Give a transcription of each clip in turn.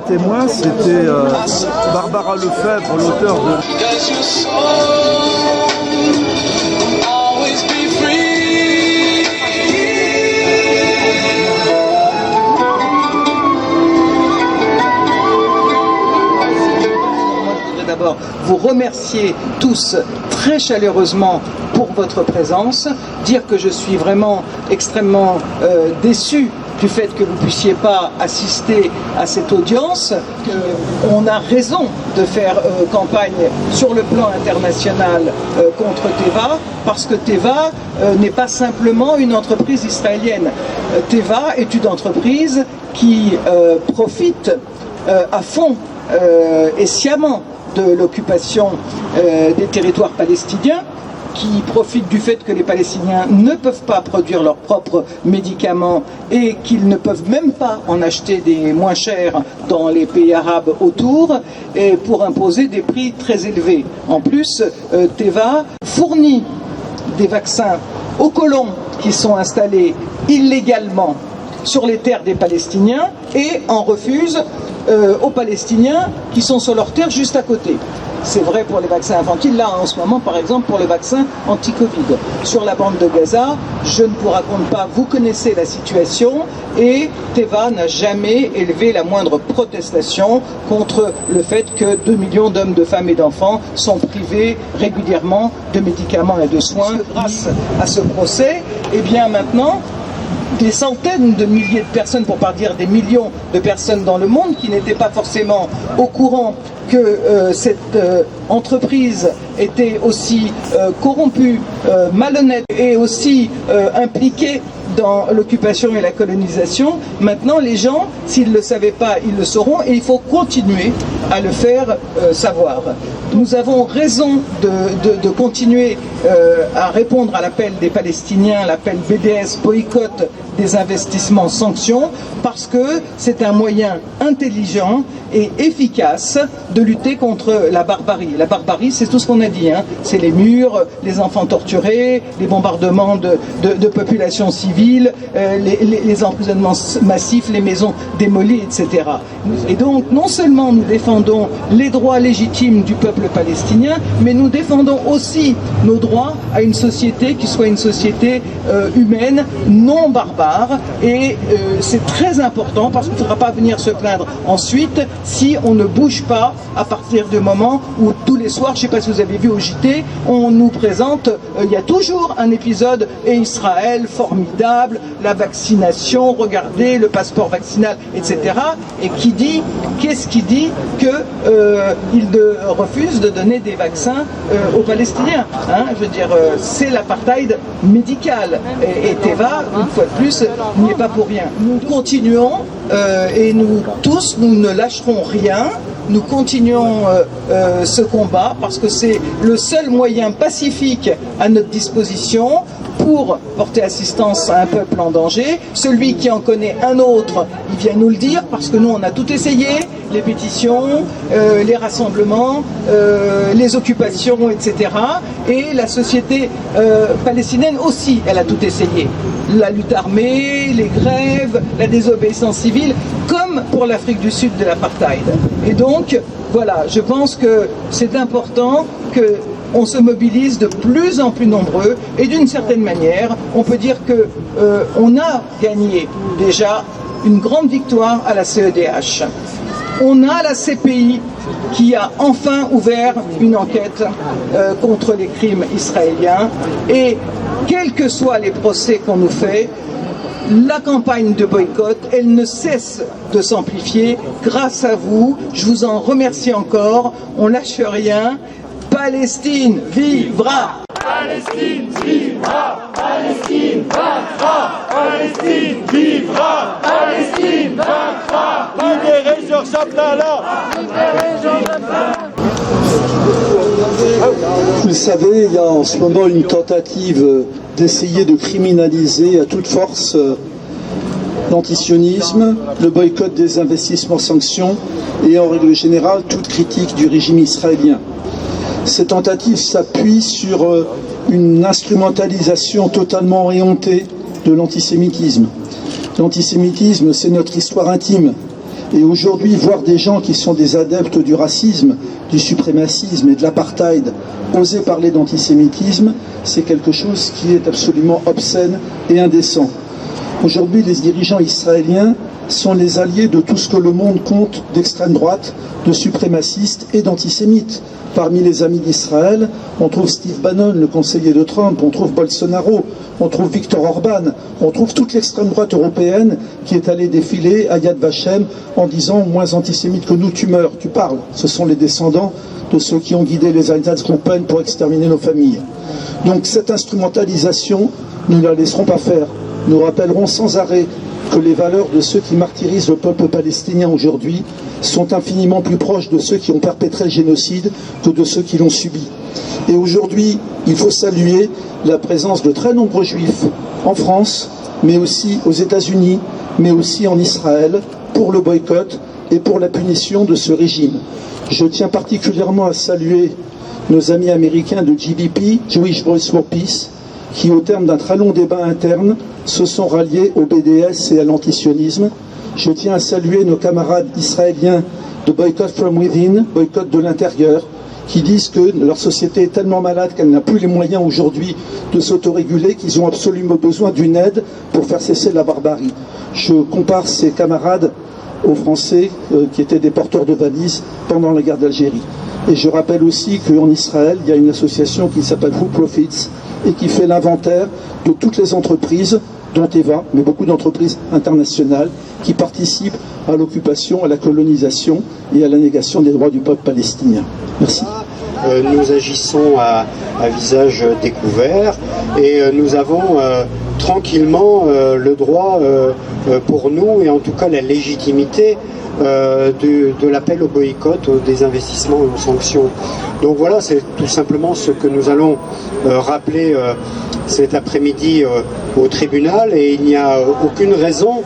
témoin, c'était Barbara Lefebvre, l'auteur de... D'abord, vous remercier tous très chaleureusement pour votre présence, dire que je suis vraiment extrêmement déçu du fait que vous ne puissiez pas assister à cette audience, qu'on a raison de faire campagne sur le plan international contre Teva, parce que Teva n'est pas simplement une entreprise israélienne. Teva est une entreprise qui profite à fond et sciemment de l'occupation des territoires palestiniens, qui profitent du fait que les Palestiniens ne peuvent pas produire leurs propres médicaments et qu'ils ne peuvent même pas en acheter des moins chers dans les pays arabes autour, et pour imposer des prix très élevés. En plus, Teva fournit des vaccins aux colons qui sont installés illégalement sur les terres des Palestiniens et en refuse aux Palestiniens qui sont sur leurs terres juste à côté. C'est vrai pour les vaccins infantiles, là en ce moment par exemple pour le vaccin anti-Covid. Sur la bande de Gaza, je ne vous raconte pas, vous connaissez la situation, et Teva n'a jamais élevé la moindre protestation contre le fait que 2 millions d'hommes, de femmes et d'enfants sont privés régulièrement de médicaments et de soins. Grâce à ce procès, et bien maintenant, des centaines de milliers de personnes, pour pas dire des millions de personnes dans le monde, qui n'étaient pas forcément au courant que cette entreprise était aussi corrompue, malhonnête et aussi impliquée dans l'occupation et la colonisation. Maintenant, les gens, s'ils ne le savaient pas, ils le sauront, et il faut continuer à le faire savoir. Nous avons raison de continuer à répondre à l'appel des Palestiniens, l'appel BDS, boycott des investissements, sanctions, parce que c'est un moyen intelligent et efficace de lutter contre la barbarie. La barbarie, c'est tout ce qu'on a dit, hein. C'est les murs, les enfants torturés, les bombardements de populations civiles, les emprisonnements massifs, les maisons démolies, etc. Et donc, non seulement nous défendons les droits légitimes du peuple palestinien, mais nous défendons aussi nos droits à une société qui soit une société humaine, non barbare, et c'est très important parce qu'il ne faudra pas venir se plaindre ensuite si on ne bouge pas à partir du moment où tous les soirs, je ne sais pas si vous avez vu au JT, on nous présente, il y a toujours un épisode, et Israël, formidable, la vaccination, regardez, le passeport vaccinal, etc. Et qu'est-ce qui dit qu'il refuse de donner des vaccins aux Palestiniens, hein? Je veux dire, c'est l'apartheid médical. Et Teva, une fois de plus, n'y est pas pour rien. Nous continuons et nous tous, nous ne lâcherons rien. Nous continuons ce combat parce que c'est le seul moyen pacifique à notre disposition pour porter assistance à un peuple en danger. Celui qui en connaît un autre, il vient nous le dire, parce que nous on a tout essayé, les pétitions, les rassemblements, les occupations, etc. Et la société palestinienne aussi, elle a tout essayé. La lutte armée, les grèves, la désobéissance civile, comme pour l'Afrique du Sud de l'apartheid. Et donc, voilà, je pense que c'est important que on se mobilise de plus en plus nombreux, et d'une certaine manière, on peut dire que on a gagné déjà une grande victoire à la CEDH. On a la CPI qui a enfin ouvert une enquête contre les crimes israéliens, et quels que soient les procès qu'on nous fait, la campagne de boycott, elle ne cesse de s'amplifier grâce à vous. Je vous en remercie encore. On lâche rien. Palestine vivra! Palestine vivra! Palestine vaincra! Palestine vivra! Palestine vaincra! Libérez Georges Abdallah! Libérez Georges Abdallah! Vous savez, il y a en ce moment une tentative d'essayer de criminaliser à toute force l'antisionisme, le boycott des investissements sanctions et en règle générale toute critique du régime israélien. Cette tentative s'appuie sur une instrumentalisation totalement orientée de l'antisémitisme. L'antisémitisme, c'est notre histoire intime. Et aujourd'hui, voir des gens qui sont des adeptes du racisme, du suprémacisme et de l'apartheid oser parler d'antisémitisme, c'est quelque chose qui est absolument obscène et indécent. Aujourd'hui, les dirigeants israéliens sont les alliés de tout ce que le monde compte d'extrême droite, de suprémacistes et d'antisémites. Parmi les amis d'Israël, on trouve Steve Bannon, le conseiller de Trump, on trouve Bolsonaro, on trouve Viktor Orban, on trouve toute l'extrême droite européenne qui est allée défiler à Yad Vashem en disant « moins antisémite que nous, tu meurs, tu parles ». Ce sont les descendants de ceux qui ont guidé les Einsatzgruppen pour exterminer nos familles. Donc cette instrumentalisation, nous ne la laisserons pas faire. Nous rappellerons sans arrêt que les valeurs de ceux qui martyrisent le peuple palestinien aujourd'hui sont infiniment plus proches de ceux qui ont perpétré le génocide que de ceux qui l'ont subi. Et aujourd'hui, il faut saluer la présence de très nombreux juifs en France, mais aussi aux États-Unis, mais aussi en Israël, pour le boycott et pour la punition de ce régime. Je tiens particulièrement à saluer nos amis américains de JVP, Jewish Voice for Peace, qui, au terme d'un très long débat interne, se sont ralliés au BDS et à l'antisionisme. Je tiens à saluer nos camarades israéliens de Boycott from Within, boycott de l'intérieur, qui disent que leur société est tellement malade qu'elle n'a plus les moyens aujourd'hui de s'autoréguler, qu'ils ont absolument besoin d'une aide pour faire cesser la barbarie. Je compare ces camarades aux Français qui étaient des porteurs de valises pendant la guerre d'Algérie. Et je rappelle aussi qu'en Israël, il y a une association qui s'appelle Who Profits et qui fait l'inventaire de toutes les entreprises, dont Eva, mais beaucoup d'entreprises internationales, qui participent à l'occupation, à la colonisation et à la négation des droits du peuple palestinien. Merci. Nous agissons à visage découvert et nous avons tranquillement le droit pour nous, et en tout cas la légitimité de l'appel au boycott, au désinvestissement et aux sanctions. Donc voilà, c'est tout simplement ce que nous allons rappeler cet après-midi au tribunal, et il n'y a aucune raison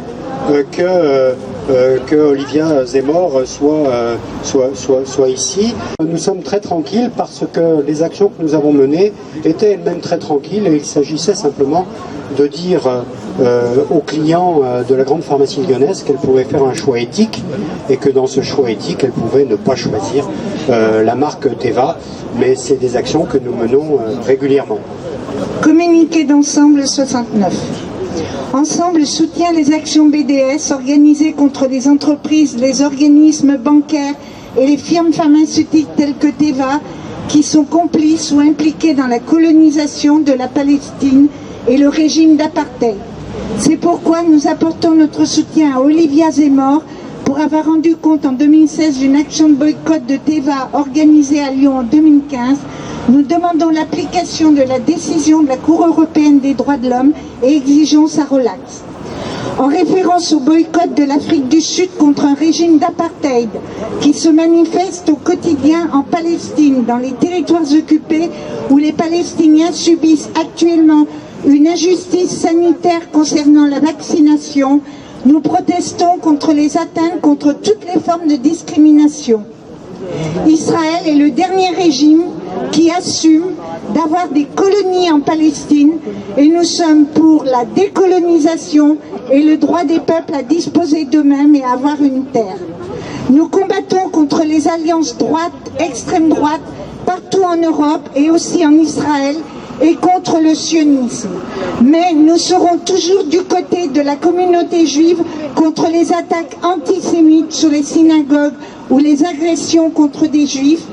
que Olivia Zemmour soit ici. Nous sommes très tranquilles parce que les actions que nous avons menées étaient elles-mêmes très tranquilles, et il s'agissait simplement de dire aux clients de la grande pharmacie lyonnaise qu'elle pouvait faire un choix éthique, et que dans ce choix éthique, elle pouvait ne pas choisir la marque Teva, mais c'est des actions que nous menons régulièrement. Communiqué d'Ensemble 69. Ensemble soutient les actions BDS organisées contre les entreprises, les organismes bancaires et les firmes pharmaceutiques telles que Teva, qui sont complices ou impliqués dans la colonisation de la Palestine et le régime d'apartheid. C'est pourquoi nous apportons notre soutien à Olivia Zemmour pour avoir rendu compte en 2016 d'une action de boycott de Teva organisée à Lyon en 2015. Nous demandons l'application de la décision de la Cour européenne des droits de l'homme et exigeons sa relaxe. En référence au boycott de l'Afrique du Sud contre un régime d'apartheid qui se manifeste au quotidien en Palestine, dans les territoires occupés où les Palestiniens subissent actuellement une injustice sanitaire concernant la vaccination, nous protestons contre les atteintes contre toutes les formes de discrimination. Israël est le dernier régime qui assume d'avoir des colonies en Palestine, et nous sommes pour la décolonisation et le droit des peuples à disposer d'eux-mêmes et à avoir une terre. Nous combattons contre les alliances droite, extrême droite, partout en Europe et aussi en Israël, et contre le sionisme. Mais nous serons toujours du côté de la communauté juive contre les attaques antisémites sur les synagogues ou les agressions contre des juifs,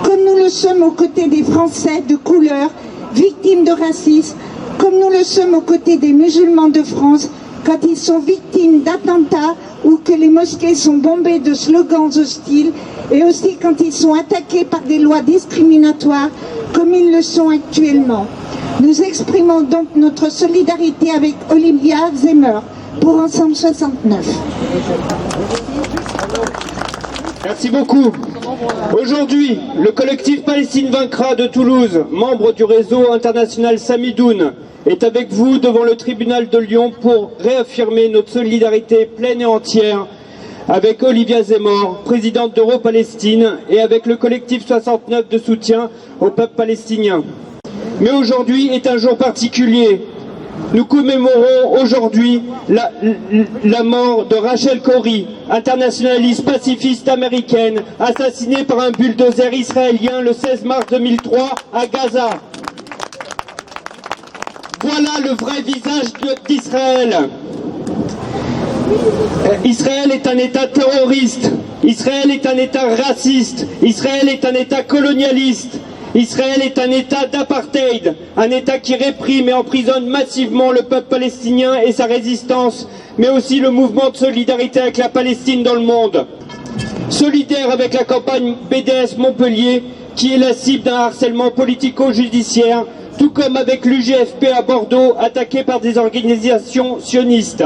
comme nous le sommes aux côtés des Français de couleur victimes de racisme, comme nous le sommes aux côtés des musulmans de France quand ils sont victimes d'attentats ou que les mosquées sont bombées de slogans hostiles, et aussi quand ils sont attaqués par des lois discriminatoires comme ils le sont actuellement. Nous exprimons donc notre solidarité avec Olivia Zemmour pour Ensemble 69. Merci beaucoup. Aujourd'hui, le collectif Palestine Vaincra de Toulouse, membre du réseau international Samidoun, est avec vous devant le tribunal de Lyon pour réaffirmer notre solidarité pleine et entière avec Olivia Zemmour, présidente d'Euro-Palestine, et avec le collectif 69 de soutien au peuple palestinien. Mais aujourd'hui est un jour particulier, nous commémorons aujourd'hui la mort de Rachel Corrie, internationaliste pacifiste américaine, assassinée par un bulldozer israélien le 16 mars 2003 à Gaza. Voilà le vrai visage d'Israël. Israël est un État terroriste. Israël est un État raciste. Israël est un État colonialiste. Israël est un État d'apartheid, un État qui réprime et emprisonne massivement le peuple palestinien et sa résistance, mais aussi le mouvement de solidarité avec la Palestine dans le monde. Solidaire avec la campagne BDS Montpellier, qui est la cible d'un harcèlement politico-judiciaire, tout comme avec l'UGFP à Bordeaux, attaqué par des organisations sionistes.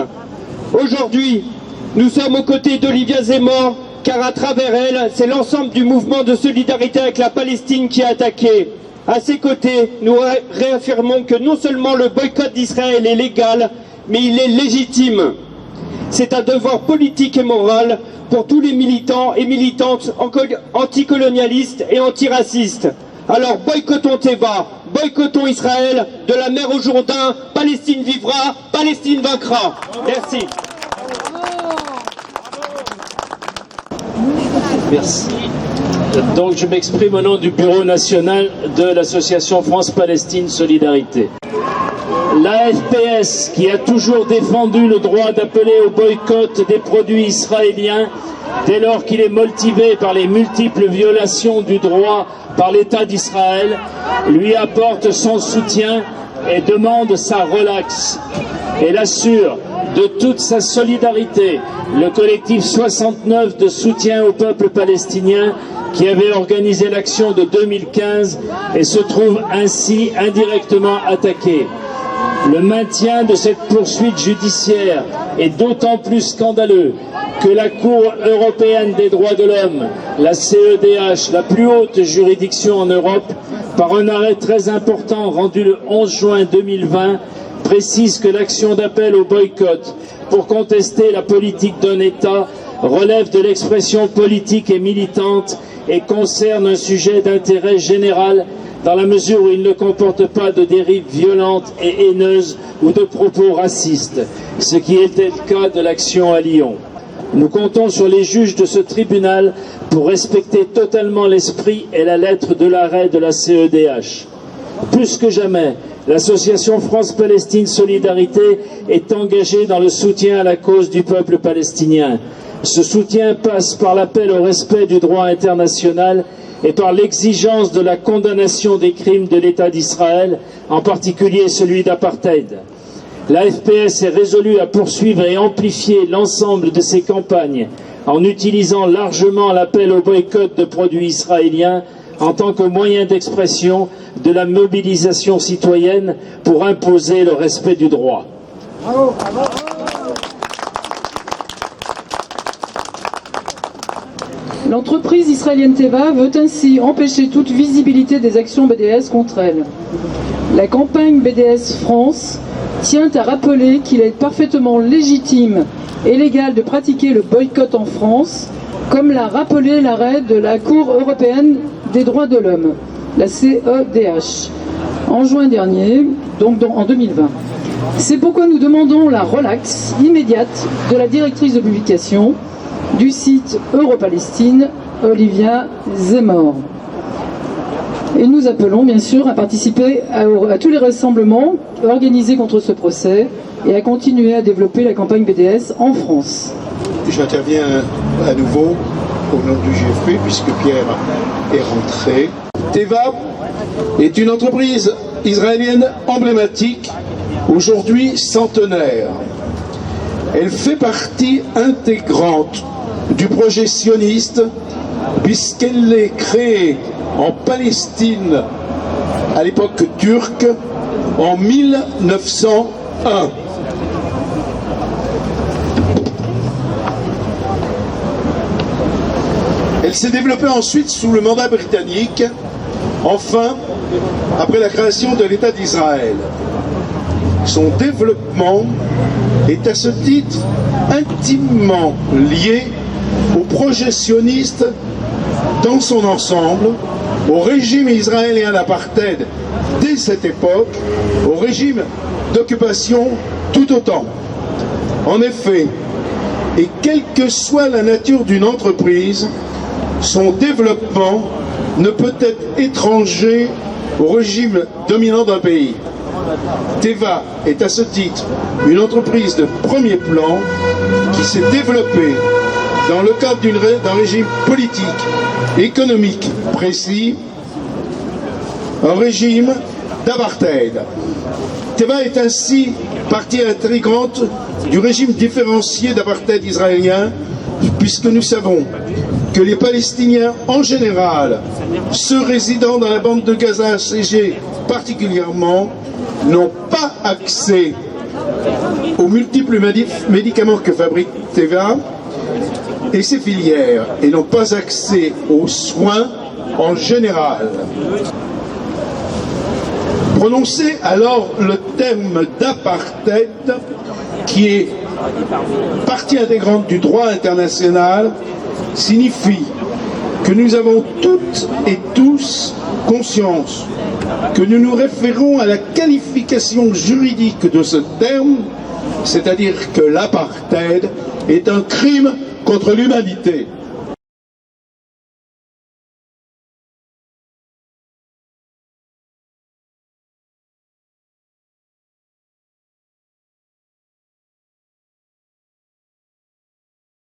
Aujourd'hui, nous sommes aux côtés d'Olivia Zemmour, car à travers elle, c'est l'ensemble du mouvement de solidarité avec la Palestine qui est attaqué. À ses côtés, nous réaffirmons que non seulement le boycott d'Israël est légal, mais il est légitime. C'est un devoir politique et moral pour tous les militants et militantes anticolonialistes et antiracistes. Alors boycottons Teva, boycottons Israël, de la mer au Jourdain, Palestine vivra, Palestine vaincra. Merci. Merci. Donc je m'exprime au nom du Bureau national de l'association France-Palestine Solidarité. L'AFPS, qui a toujours défendu le droit d'appeler au boycott des produits israéliens dès lors qu'il est motivé par les multiples violations du droit par l'État d'Israël, lui apporte son soutien et demande sa relaxe. Elle assure de toute sa solidarité le collectif 69 de soutien au peuple palestinien qui avait organisé l'action de 2015 et se trouve ainsi indirectement attaqué. Le maintien de cette poursuite judiciaire est d'autant plus scandaleux que la Cour européenne des droits de l'homme, la CEDH, la plus haute juridiction en Europe, par un arrêt très important rendu le 11 juin 2020, précise que l'action d'appel au boycott pour contester la politique d'un État relève de l'expression politique et militante et concerne un sujet d'intérêt général dans la mesure où il ne comporte pas de dérives violentes et haineuses ou de propos racistes, ce qui était le cas de l'action à Lyon. Nous comptons sur les juges de ce tribunal pour respecter totalement l'esprit et la lettre de l'arrêt de la CEDH. Plus que jamais, l'association France-Palestine Solidarité est engagée dans le soutien à la cause du peuple palestinien. Ce soutien passe par l'appel au respect du droit international et par l'exigence de la condamnation des crimes de l'État d'Israël, en particulier celui d'apartheid. La FPS est résolue à poursuivre et amplifier l'ensemble de ses campagnes en utilisant largement l'appel au boycott de produits israéliens en tant que moyen d'expression de la mobilisation citoyenne pour imposer le respect du droit. Bravo, bravo. L'entreprise israélienne Teva veut ainsi empêcher toute visibilité des actions BDS contre elle. La campagne BDS France tient à rappeler qu'il est parfaitement légitime et légal de pratiquer le boycott en France, comme l'a rappelé l'arrêt de la Cour européenne des droits de l'homme, la CEDH, en juin dernier, donc en 2020. C'est pourquoi nous demandons la relaxe immédiate de la directrice de publication du site Europalestine, Olivia Zemmour. Et nous appelons bien sûr à participer à tous les rassemblements organisés contre ce procès et à continuer à développer la campagne BDS en France. J'interviens à nouveau au nom du GFP puisque Pierre est rentré. Teva est une entreprise israélienne emblématique, aujourd'hui centenaire. Elle fait partie intégrante du projet sioniste puisqu'elle est créée en Palestine à l'époque turque en 1901. Elle s'est développée ensuite sous le mandat britannique, enfin après la création de l'État d'Israël. Son développement est à ce titre intimement lié au projet sioniste dans son ensemble, au régime israélien d'apartheid dès cette époque, au régime d'occupation tout autant. En effet, et quelle que soit la nature d'une entreprise, son développement ne peut être étranger au régime dominant d'un pays. Teva est à ce titre une entreprise de premier plan qui s'est développée dans le cadre d'un régime politique, économique précis, un régime d'apartheid. Teva est ainsi partie intégrante du régime différencié d'apartheid israélien, puisque nous savons que les Palestiniens en général, ceux résidant dans la bande de Gaza assiégée particulièrement, n'ont pas accès aux multiples médicaments que fabrique Teva et ses filières, et n'ont pas accès aux soins en général. Prononcer alors le terme d'apartheid, qui est partie intégrante du droit international, signifie que nous avons toutes et tous conscience que nous nous référons à la qualification juridique de ce terme, c'est-à-dire que l'apartheid est un crime contre l'humanité.